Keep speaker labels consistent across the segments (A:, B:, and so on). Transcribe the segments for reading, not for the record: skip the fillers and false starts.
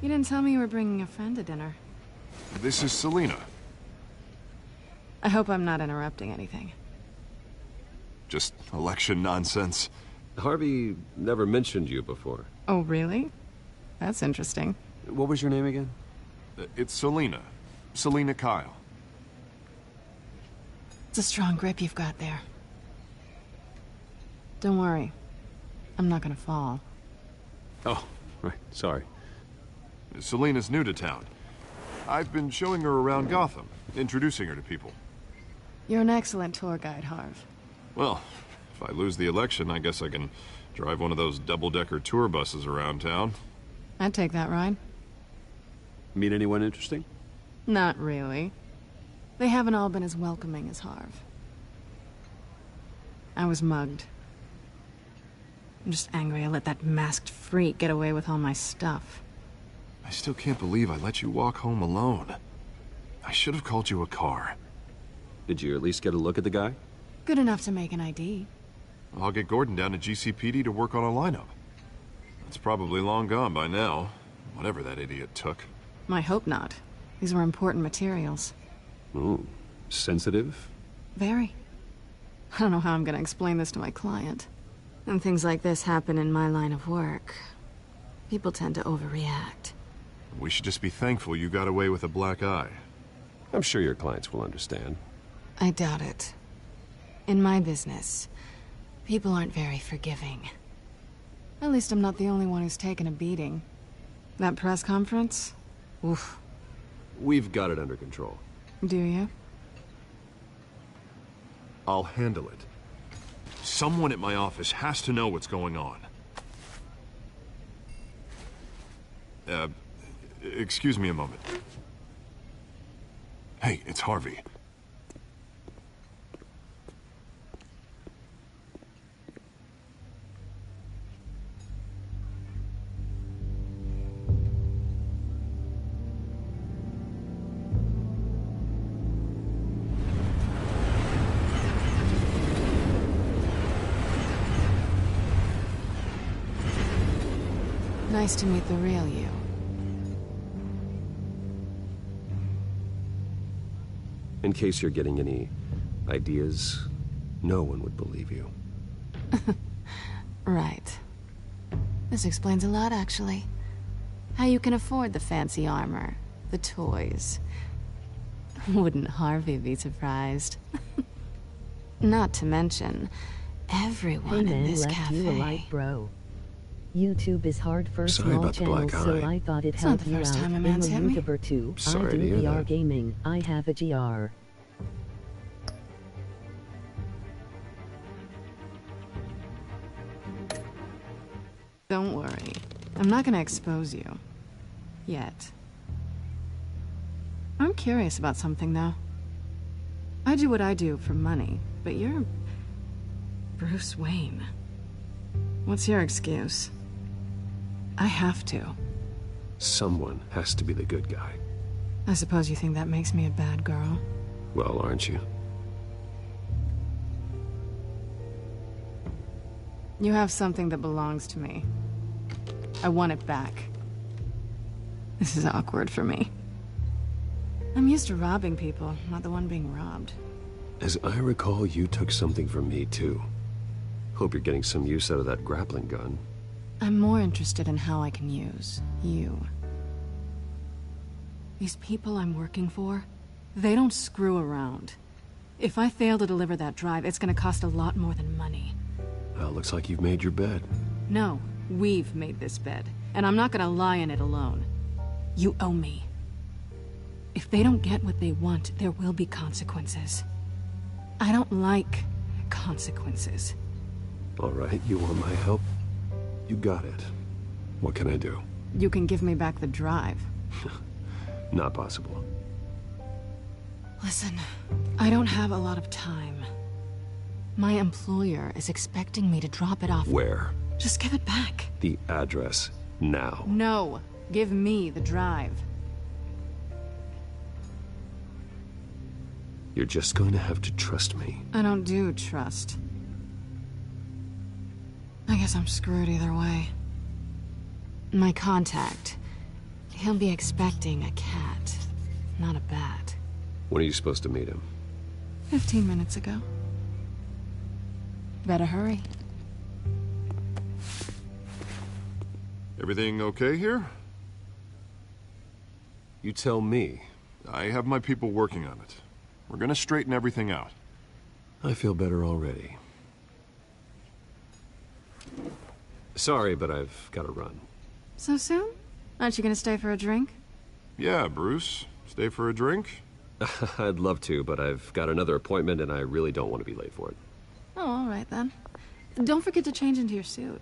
A: You didn't tell me you were bringing a friend to dinner.
B: This is Selina.
A: I hope I'm not interrupting anything.
B: Just election nonsense.
C: Harvey never mentioned you before.
A: Oh, really? That's interesting.
C: What was your name again?
B: It's Selina. Selina Kyle.
A: It's a strong grip you've got there. Don't worry. I'm not gonna fall.
C: Oh, right. Sorry.
B: Selina's new to town. I've been showing her around Gotham, introducing her to people.
A: You're an excellent tour guide, Harv.
B: Well, if I lose the election, I guess I can drive one of those double-decker tour buses around town.
A: I'd take that ride.
C: Meet anyone interesting?
A: Not really. They haven't all been as welcoming as Harv. I was mugged. I'm just angry I let that masked freak get away with all my stuff.
B: I still can't believe I let you walk home alone. I should have called you a car.
C: Did you at least get a look at the guy?
A: Good enough to make an ID.
B: I'll get Gordon down to GCPD to work on a lineup. It's probably long gone by now, whatever that idiot took.
A: I hope not. These were important materials.
C: Ooh, sensitive?
A: Very. I don't know how I'm gonna explain this to my client. When things like this happen in my line of work, people tend to overreact.
B: We should just be thankful you got away with a black eye.
C: I'm sure your clients will understand.
A: I doubt it. In my business, people aren't very forgiving. At least I'm not the only one who's taken a beating. That press conference? Oof.
C: We've got it under control.
A: Do you?
B: I'll handle it. Someone at my office has to know what's going on. Excuse me a moment. Hey, it's Harvey.
A: Nice to meet the real you.
C: In case you're getting any ideas, no one would believe you.
A: Right. This explains a lot, actually. How you can afford the fancy armor, the toys. Wouldn't Harvey be surprised? Not to mention, everyone in this cafe.
D: You a light, bro. YouTube is hard for
C: Sorry
D: small
C: about the
D: channels,
C: black
D: so
C: eye.
D: I thought it'd
A: It's not
D: help
A: the
D: you
A: first
D: out.
A: time a
D: I'm
A: man's
D: a
A: hit me.
D: YouTuber too.
C: Sorry
D: I
C: to
D: do
C: hear
D: VR
C: that.
D: gaming. I have a GR.
A: Don't worry. I'm not gonna expose you. Yet. I'm curious about something, though. I do what I do for money, but you're... Bruce Wayne. What's your excuse? I have to.
C: Someone has to be the good guy.
A: I suppose you think that makes me a bad girl.
C: Well, aren't you?
A: You have something that belongs to me. I want it back. This is awkward for me. I'm used to robbing people, not the one being robbed.
C: As I recall, you took something from me, too. Hope you're getting some use out of that grappling gun.
A: I'm more interested in how I can use you. These people I'm working for, they don't screw around. If I fail to deliver that drive, it's gonna cost a lot more than money.
C: Well, looks like you've made your bed.
A: No, we've made this bed, and I'm not gonna lie in it alone. You owe me. If they don't get what they want, there will be consequences. I don't like consequences.
C: All right, you want my help? You got it. What can I do?
A: You can give me back the drive.
C: Not possible.
A: Listen, I don't have a lot of time. My employer is expecting me to drop it off.
C: Where?
A: Just give it back.
C: The address, now.
A: No, give me the drive.
C: You're just going to have to trust me.
A: I don't do trust. I guess I'm screwed either way. My contact, He'll be expecting a cat, not a bat.
C: When are you supposed to meet him?
A: 15 minutes ago. Better hurry.
B: Everything okay here?
C: You tell me.
B: I have my people working on it. We're gonna straighten everything out.
C: I feel better already. Sorry, but I've got to run.
A: So soon? Aren't you gonna stay for a drink?
B: Yeah, Bruce. Stay for a drink?
C: I'd love to, but I've got another appointment and I really don't want to be late for it.
A: Oh, all right then. Don't forget to change into your suit.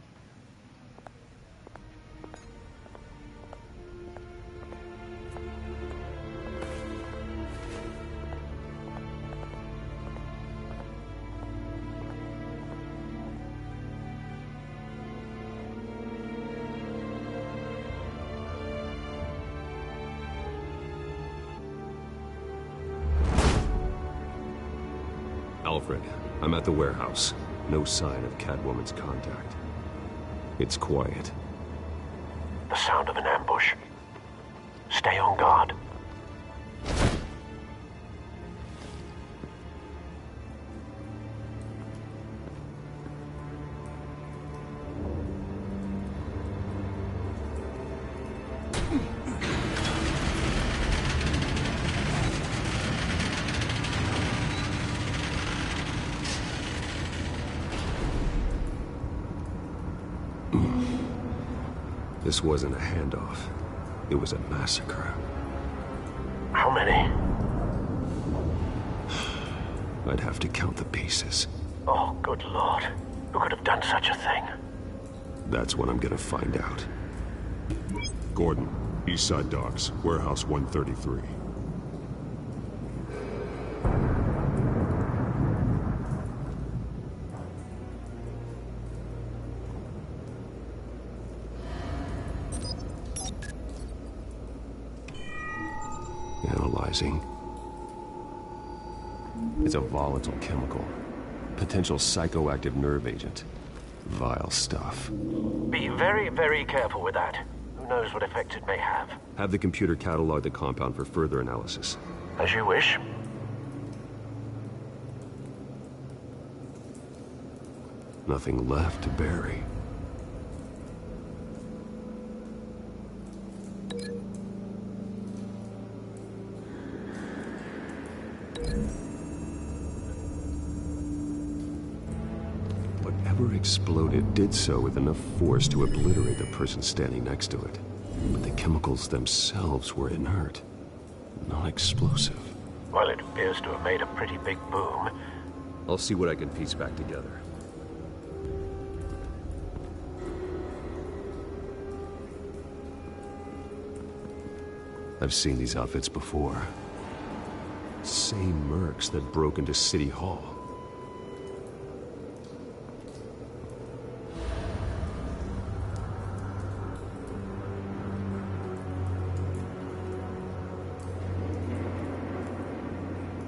C: Alfred, I'm at the warehouse. No sign of Catwoman's contact. It's quiet.
E: The sound of an ambush. Stay on guard.
C: This wasn't a handoff. It was a massacre.
E: How many?
C: I'd have to count the pieces.
E: Oh, good Lord. Who could have done such a thing?
C: That's what I'm gonna find out. Gordon, Eastside Docks, Warehouse 133. Analyzing. It's a volatile chemical. Potential psychoactive nerve agent. Vile stuff.
E: Be very, very careful with that. Who knows what effects it may have.
C: Have the computer catalog the compound for further analysis.
E: As you wish.
C: Nothing left to bury. Whatever exploded did so with enough force to obliterate the person standing next to it. But the chemicals themselves were inert, not explosive.
E: Well, it appears to have made a pretty big boom.
C: I'll see what I can piece back together. I've seen these outfits before. Same mercs that broke into City Hall.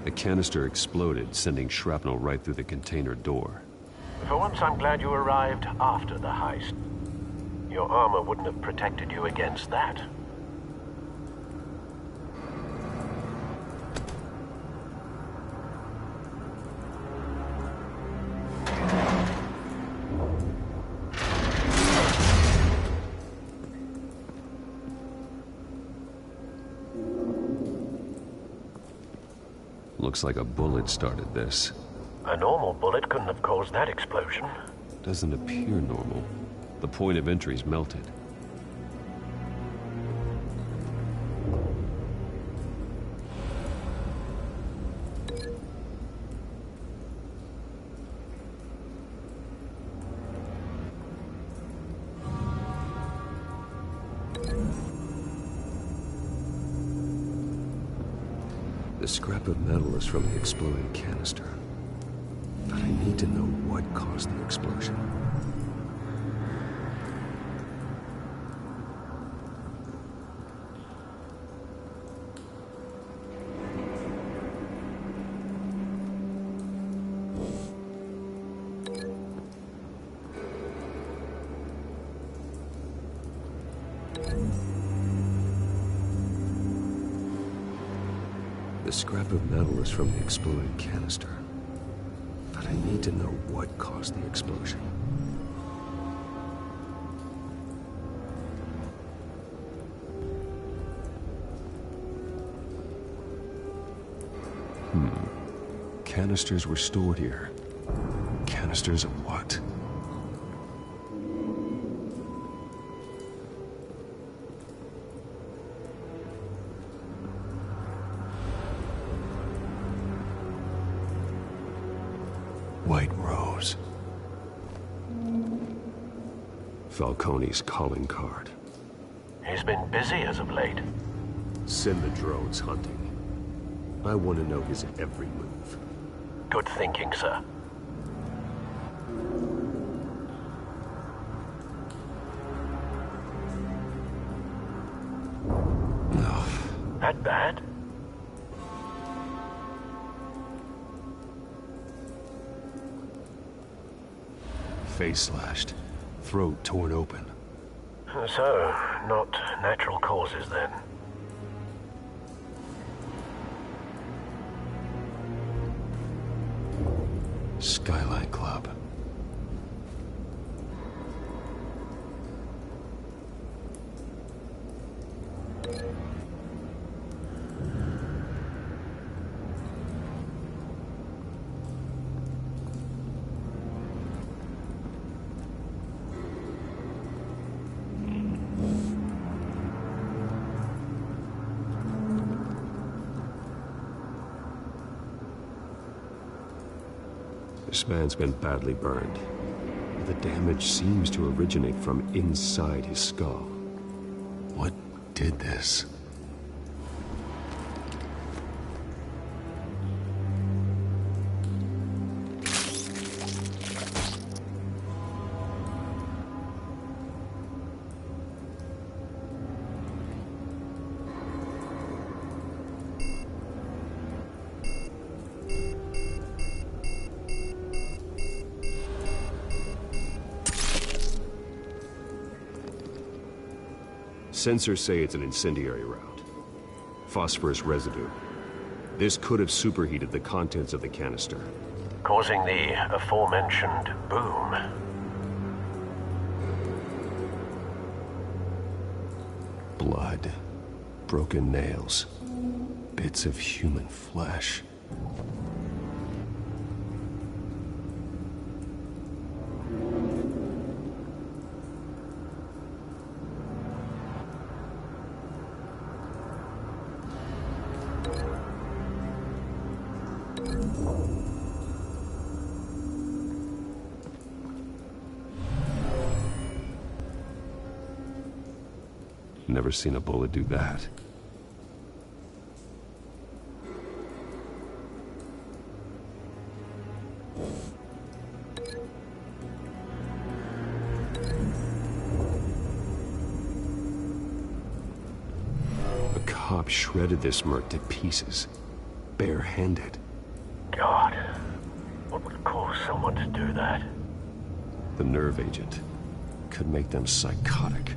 C: The canister exploded, sending shrapnel right through the container door.
E: For once, I'm glad you arrived after the heist. Your armor wouldn't have protected you against that.
C: Looks like a bullet started this.
E: A normal bullet couldn't have caused that explosion.
C: Doesn't appear normal. The point of entry's melted. The scrap of metal is from the exploded canister. But I need to know what caused the explosion. The scrap of metal is from the exploded canister. But I need to know what caused the explosion. Canisters were stored here. Canisters of what? White Rose. Falcone's calling card.
E: He's been busy as of late.
C: Send the drones hunting. I want to know his every move.
E: Good thinking, sir.
C: No.
E: That bad?
C: Face slashed. Throat torn open.
E: So, not natural causes then.
C: Skyline Club. This man's been badly burned. The damage seems to originate from inside his skull. What did this? Sensors say it's an incendiary round. Phosphorus residue. This could have superheated the contents of the canister.
E: Causing the aforementioned boom.
C: Blood. Broken nails. Bits of human flesh. Never seen a bullet do that. A cop shredded this merc to pieces, barehanded.
E: God, what would cause someone to do that?
C: The nerve agent could make them psychotic.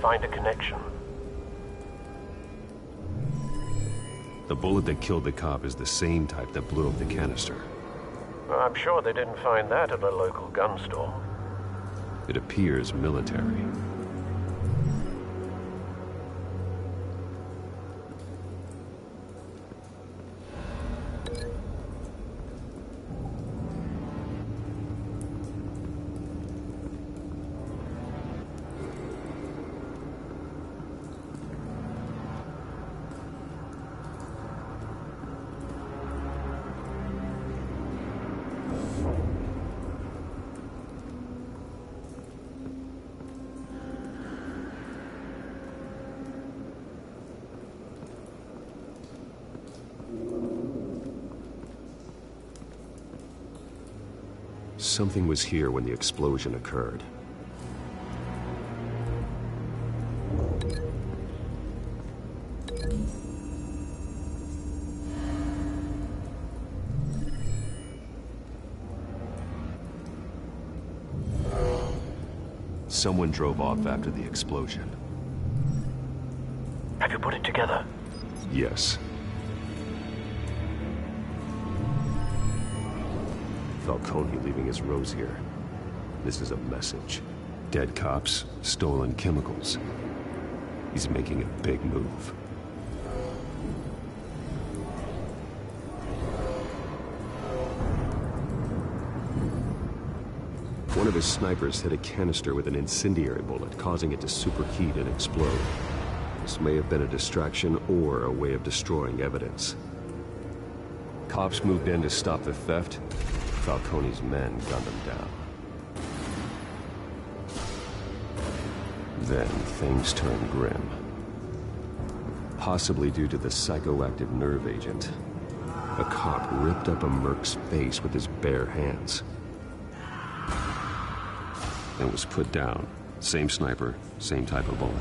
E: Find a connection.
C: The bullet that killed the cop is the same type that blew up the canister.
E: Well, I'm sure they didn't find that at a local gun store.
C: It appears military. Something was here when the explosion occurred. Someone drove off after the explosion.
E: Have you put it together?
C: Yes. Falcone leaving his rose here. This is a message. Dead cops, stolen chemicals. He's making a big move. One of his snipers hit a canister with an incendiary bullet, causing it to superheat and explode. This may have been a distraction or a way of destroying evidence. Cops moved in to stop the theft. Falcone's men gunned him down. Then things turned grim. Possibly due to the psychoactive nerve agent. A cop ripped up a merc's face with his bare hands. And was put down. Same sniper, same type of bullet.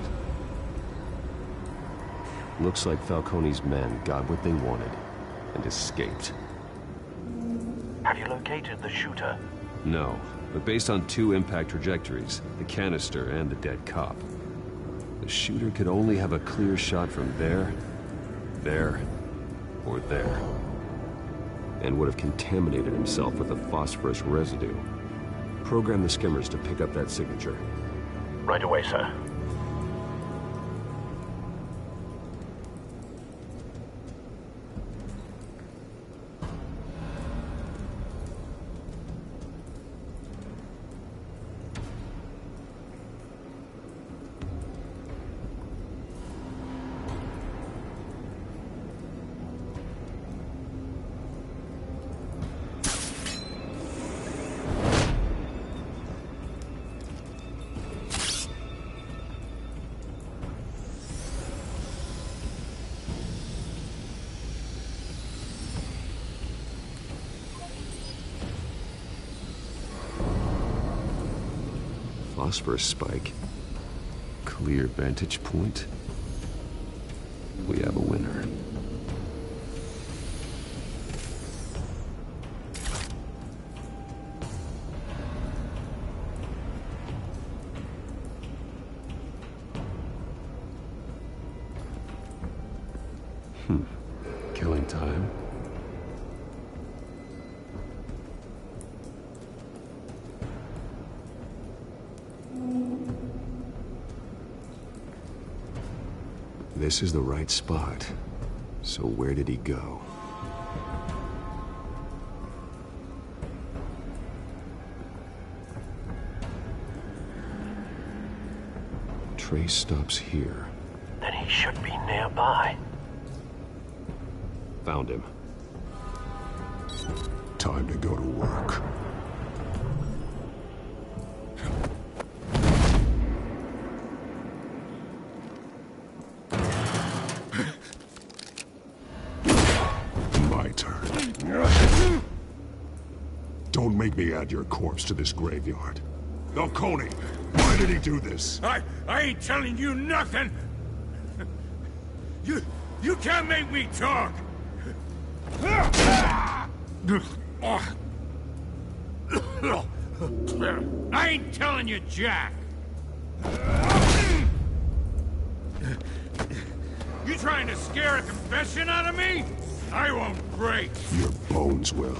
C: Looks like Falcone's men got what they wanted and escaped.
E: Have you located the shooter?
C: No, but based on two impact trajectories, the canister and the dead cop, the shooter could only have a clear shot from there, or there, and would have contaminated himself with the phosphorus residue. Program the skimmers to pick up that signature.
E: Right away, sir.
C: Phosphorus spike. Clear vantage point. We have a winner. Killing time. This is the right spot. So where did he go? Trace stops here.
E: Then he should be nearby.
C: Found him.
F: Time to go to work. My turn. Don't make me add your corpse to this graveyard. Falcone, why did he do this?
G: I ain't telling you nothing! You can't make me talk! I ain't telling you, Jack! You trying to scare a confession out of me? I won't break!
F: Your bones will.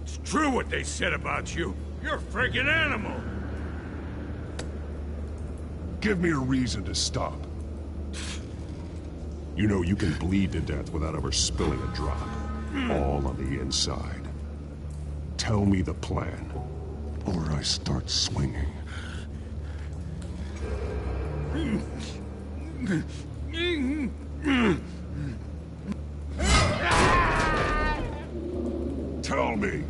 G: It's true what they said about you. You're a friggin' animal!
F: Give me a reason to stop. You know you can bleed to death without ever spilling a drop. All on the inside. Tell me the plan, or I start swinging. Tell me!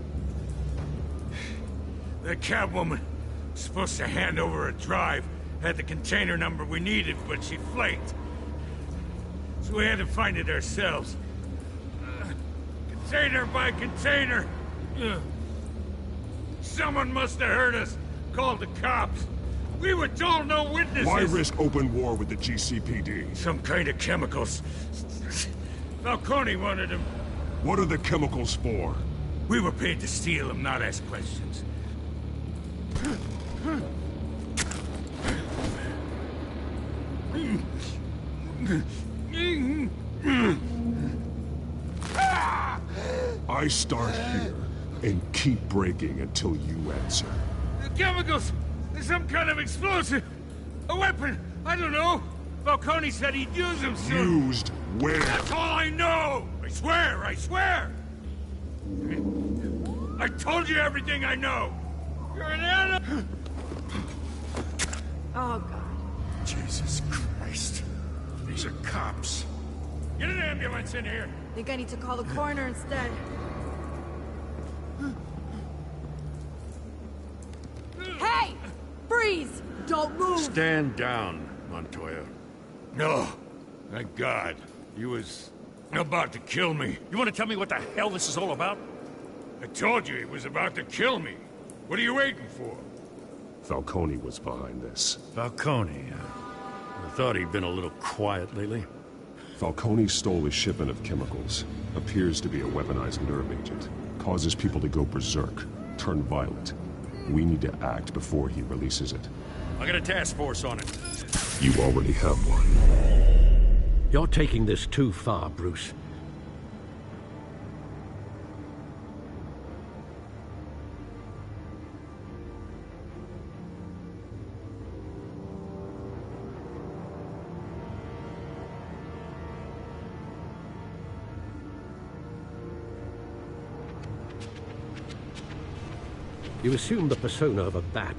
G: The Catwoman Supposed to hand over a drive. Had the container number we needed, but she flaked. So we had to find it ourselves. Container by container. Someone must have heard us. Called the cops. We were told no witnesses.
F: Why risk open war with the GCPD?
G: Some kind of chemicals. Falcone wanted them.
F: What are the chemicals for?
G: We were paid to steal them, not ask questions.
F: I start here and keep breaking until you answer.
G: The chemicals! There's some kind of explosive! A weapon! I don't know! Falcone said he'd use them soon!
F: Used where?
G: That's all I know! I swear! I swear! I told you everything I know! You're an animal!
H: Oh, God.
G: Jesus Christ. These are cops. Get an ambulance in here!
H: Think I need to call the coroner instead. Hey! Freeze! Don't move!
G: Stand down, Montoya. No. Thank God. He was about to kill me.
I: You want to tell me what the hell this is all about?
G: I told you he was about to kill me. What are you waiting for?
F: Falcone was behind this.
I: Falcone. I thought he'd been a little quiet lately.
F: Falcone stole a shipment of chemicals. Appears to be a weaponized nerve agent. Causes people to go berserk, turn violent. We need to act before he releases it.
I: I got a task force on it.
F: You already have one.
J: You're taking this too far, Bruce. You assume the persona of a bat,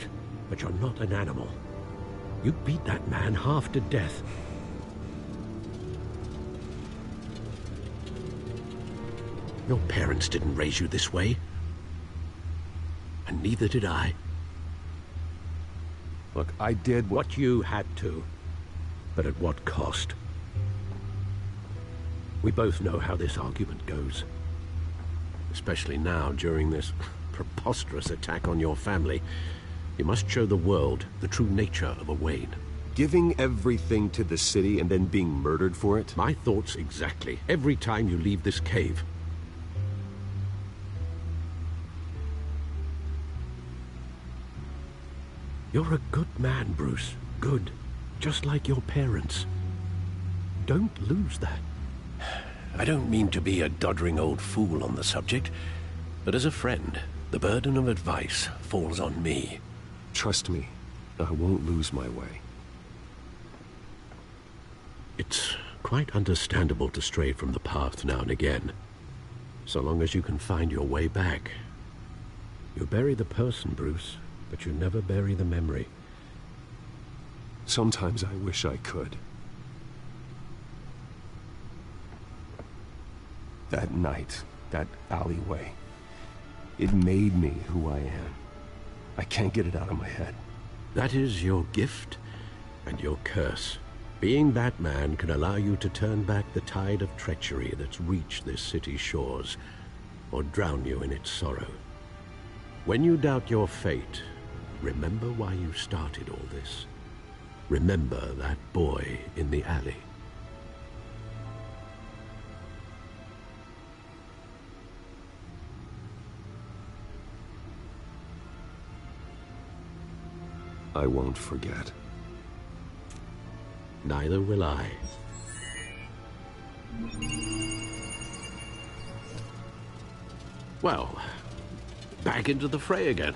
J: but you're not an animal. You beat that man half to death. Your parents didn't raise you this way. And neither did I.
C: Look, I did
J: what you had to. But at what cost? We both know how this argument goes. Especially now, during this preposterous attack on your family. You must show the world the true nature of a Wayne.
C: Giving everything to the city and then being murdered for it?
J: My thoughts exactly. Every time you leave this cave. You're a good man, Bruce. Good. Just like your parents. Don't lose that. I don't mean to be a doddering old fool on the subject, but as a friend, the burden of advice falls on me.
C: Trust me, I won't lose my way.
J: It's quite understandable to stray from the path now and again, so long as you can find your way back. You bury the person, Bruce, but you never bury the memory.
C: Sometimes I wish I could. That night, that alleyway, it made me who I am. I can't get it out of my head.
J: That is your gift and your curse. Being Batman can allow you to turn back the tide of treachery that's reached this city's shores, or drown you in its sorrow. When you doubt your fate, remember why you started all this. Remember that boy in the alley.
C: I won't forget.
J: Neither will I. Well, back into the fray again.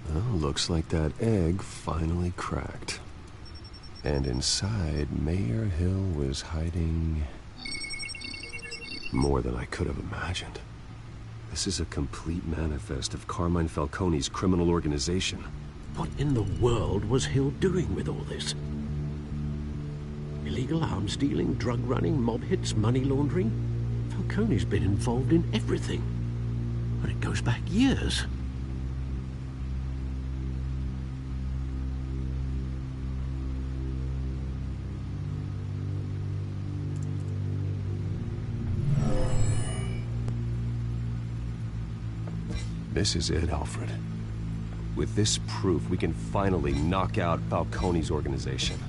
C: Well, looks like that egg finally cracked. And inside, Mayor Hill was hiding more than I could have imagined. This is a complete manifest of Carmine Falcone's criminal organization.
J: What in the world was Hill doing with all this? Illegal arms dealing, drug running, mob hits, money laundering? Falcone's been involved in everything. And it goes back years.
C: This is it, Alfred. With this proof, we can finally knock out Falcone's organization.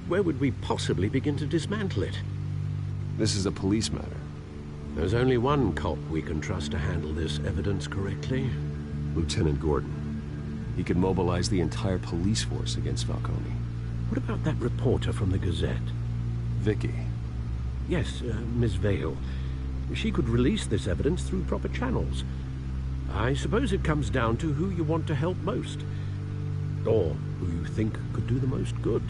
J: Where would we possibly begin to dismantle it?
C: This is a police matter.
J: There's only one cop we can trust to handle this evidence correctly.
C: Lieutenant Gordon. He could mobilize the entire police force against Falcone.
J: What about that reporter from the Gazette?
C: Vicky.
J: Yes, Miss Vale. She could release this evidence through proper channels. I suppose it comes down to who you want to help most. Or who you think could do the most good.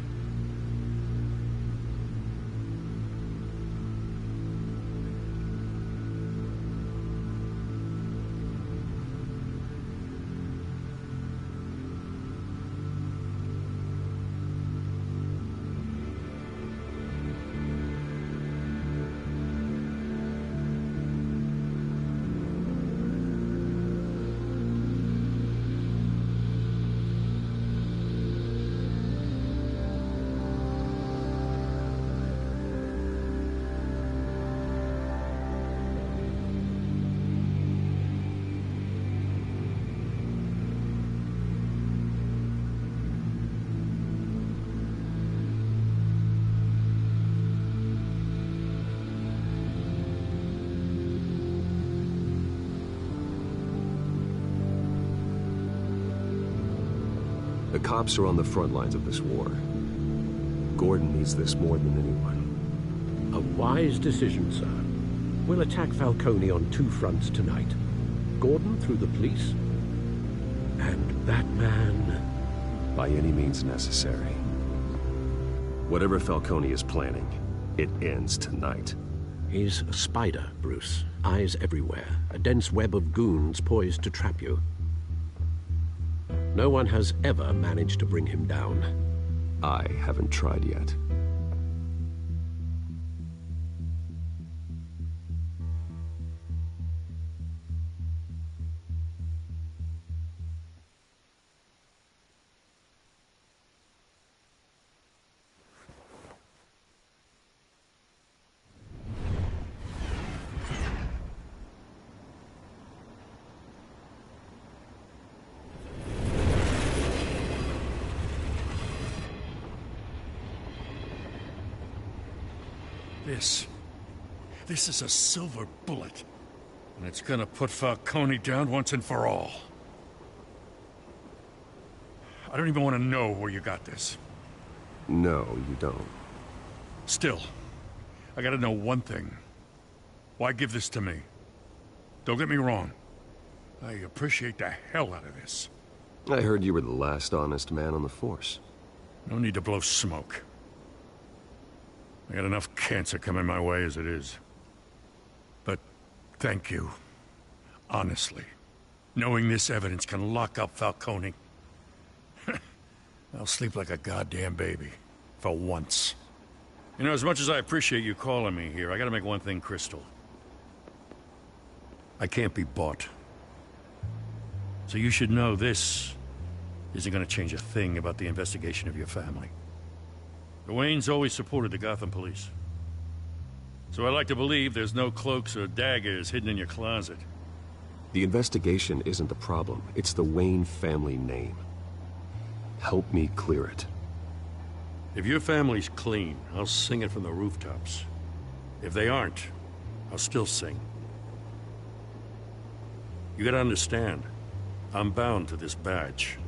C: The cops are on the front lines of this war. Gordon needs this more than anyone.
J: A wise decision, sir. We'll attack Falcone on two fronts tonight. Gordon through the police, and that man...
C: by any means necessary. Whatever Falcone is planning, it ends tonight.
J: He's a spider, Bruce. Eyes everywhere. A dense web of goons poised to trap you. No one has ever managed to bring him down.
C: I haven't tried yet.
I: This is a silver bullet. And it's gonna put Falcone down once and for all. I don't even want to know where you got this.
C: No, you don't.
I: Still, I gotta know one thing. Why give this to me? Don't get me wrong. I appreciate the hell out of this.
C: I heard you were the last honest man on the force.
I: No need to blow smoke. I got enough cancer coming my way as it is. But thank you. Honestly. Knowing this evidence can lock up Falcone. I'll sleep like a goddamn baby. For once. You know, as much as I appreciate you calling me here, I gotta make one thing crystal. I can't be bought. So you should know this isn't gonna change a thing about the investigation of your family. The Waynes always supported the Gotham police. So I like to believe there's no cloaks or daggers hidden in your closet.
C: The investigation isn't the problem. It's the Wayne family name. Help me clear it.
I: If your family's clean, I'll sing it from the rooftops. If they aren't, I'll still sing. You gotta understand, I'm bound to this badge.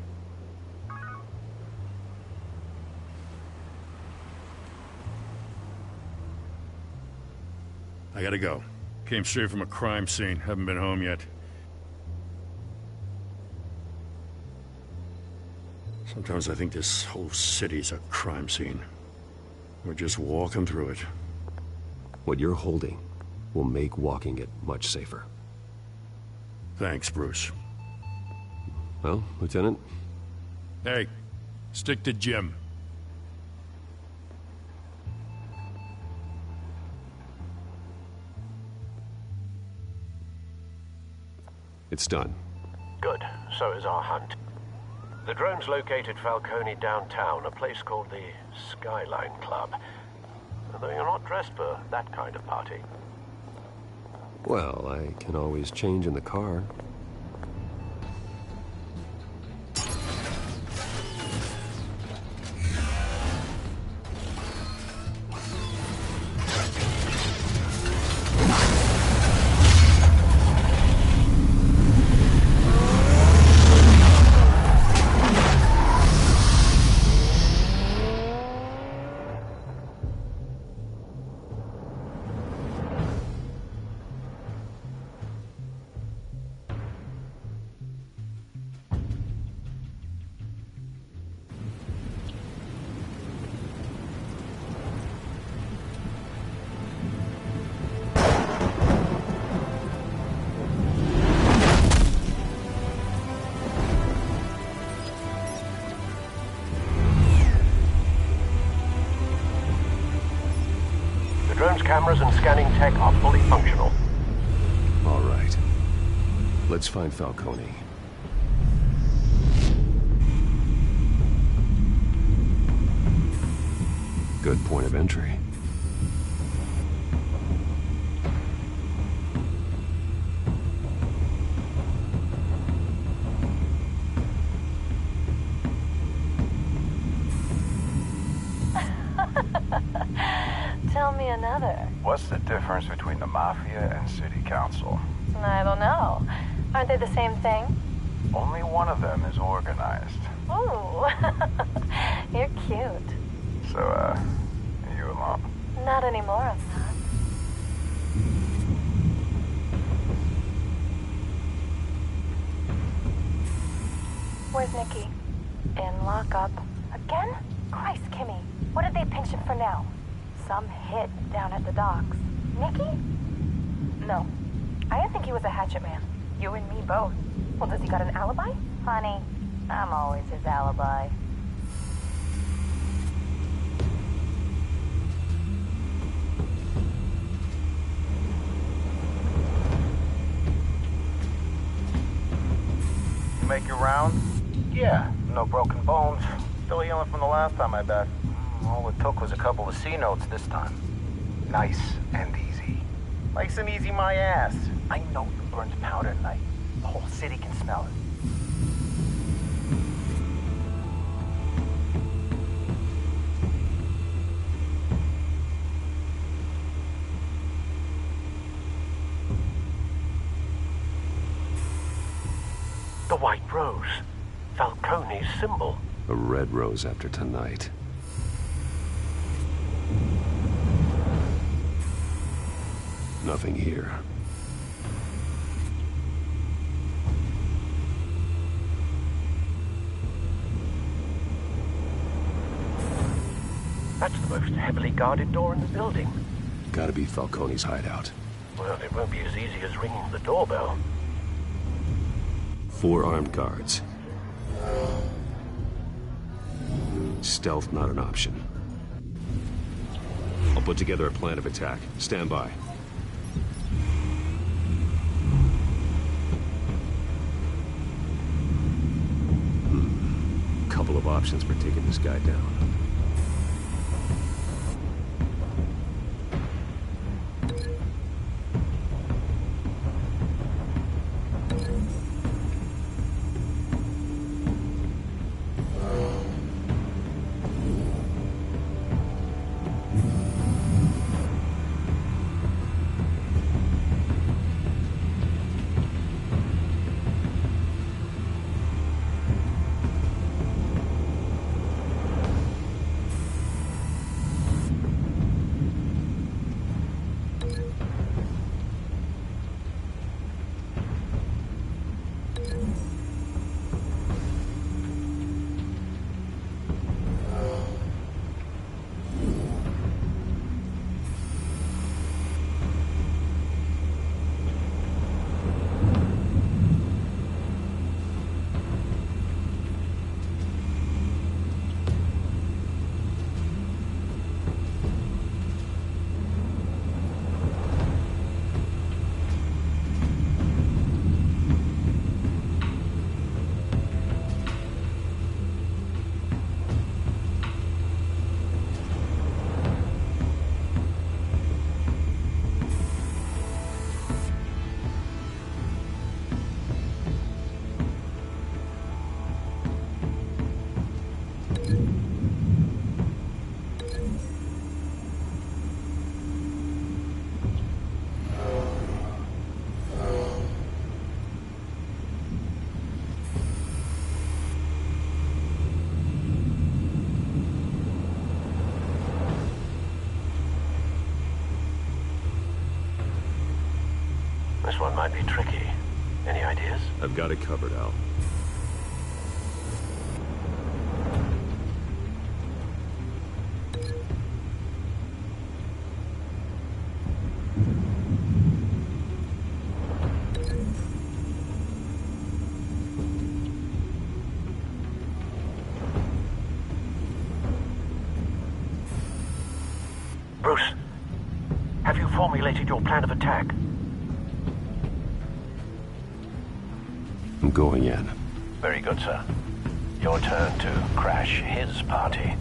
I: I gotta go. Came straight from a crime scene. Haven't been home yet. Sometimes I think this whole city's a crime scene. We're just walking through it.
C: What you're holding will make walking it much safer.
I: Thanks, Bruce.
C: Well, Lieutenant?
I: Hey, stick to Jim.
C: It's done.
E: Good. So is our hunt. The drone's located Falcone downtown, a place called the Skyline Club. Though you're not dressed for that kind of party.
C: Well, I can always change in the car.
E: The drone's cameras and scanning tech are fully functional.
C: All right. Let's find Falcone. Good point of entry.
K: Tell me another.
L: What's the difference between the Mafia and City Council?
K: I don't know. Aren't they the same thing?
L: Only one of them is organized.
K: Ooh, you're cute.
L: So, are you alone?
K: Not anymore, I'm not. Where's Nikki? In lockup. Again? Christ, Kimmy. What did they pinch him for now? Some hit down at the docks. Nikki? No. I didn't think he was a hatchet man. You and me both. Well, does he got an alibi? Honey, I'm always his alibi.
L: You make your round?
M: Yeah, no broken bones. Still healing from the last time I bet. All it took was a couple of C notes this time. Nice and easy. Nice and easy my ass. I know you burned powder at night. The whole city can smell it.
E: The White Rose. Falcone's symbol.
C: A red rose after tonight. Nothing here.
E: That's the most heavily guarded door in the building.
C: Gotta be Falcone's hideout.
E: Well, it won't be as easy as ringing the doorbell.
C: 4 armed guards. Stealth not an option. I'll put together a plan of attack. Stand by. Couple of options for taking this guy down.
E: This one might be tricky. Any ideas?
C: I've got it covered, Al.
E: Bruce, have you formulated your plan of attack?
C: I'm going in.
E: Very good, sir. Your turn to crash his party.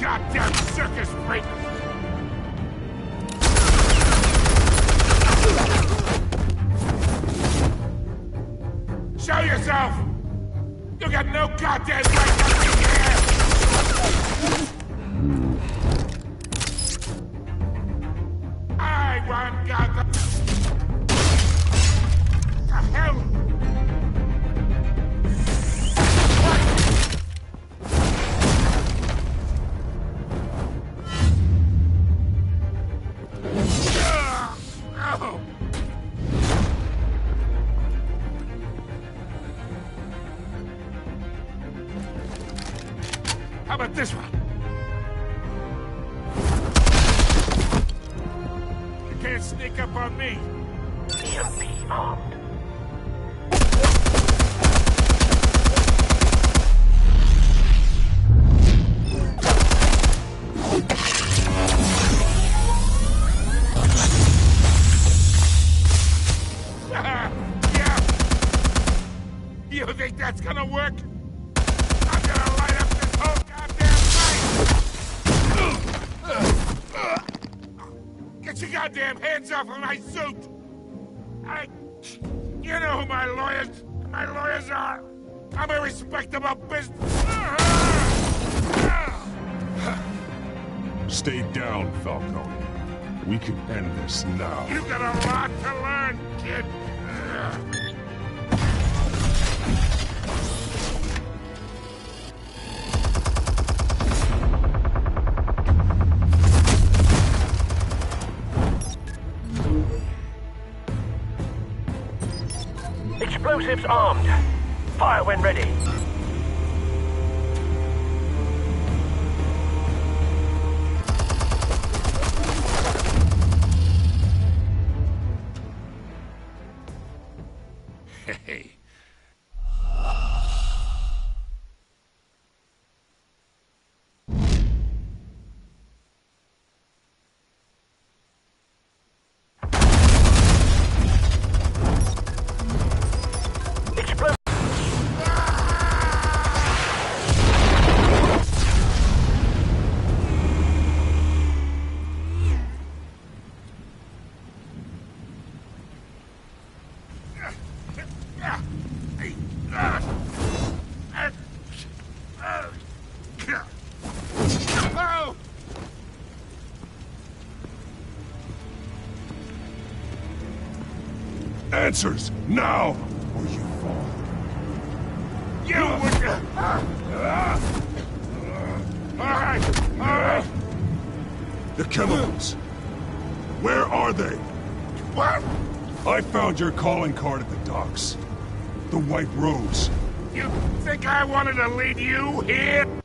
G: Goddamn circus freak! Show yourself! You got no goddamn right to be here! I want Gotham! The hell? How about this one? You can't sneak up on me.
E: EMP armed.
G: Yeah. You think that's gonna work? I'm gonna light up this whole Get your goddamn hands off of my suit! You know who my lawyers are! I'm a respectable business...
F: Stay down, Falcone. We can end this now.
G: You got a lot to learn, kid!
E: Explosives armed. Fire when ready.
G: Hey.
F: Answers, now, or you fall.
G: You would... All right,
F: The chemicals. Where are they?
G: What?
F: I found your calling card at the docks. The White Rose.
G: You think I wanted to lead you here?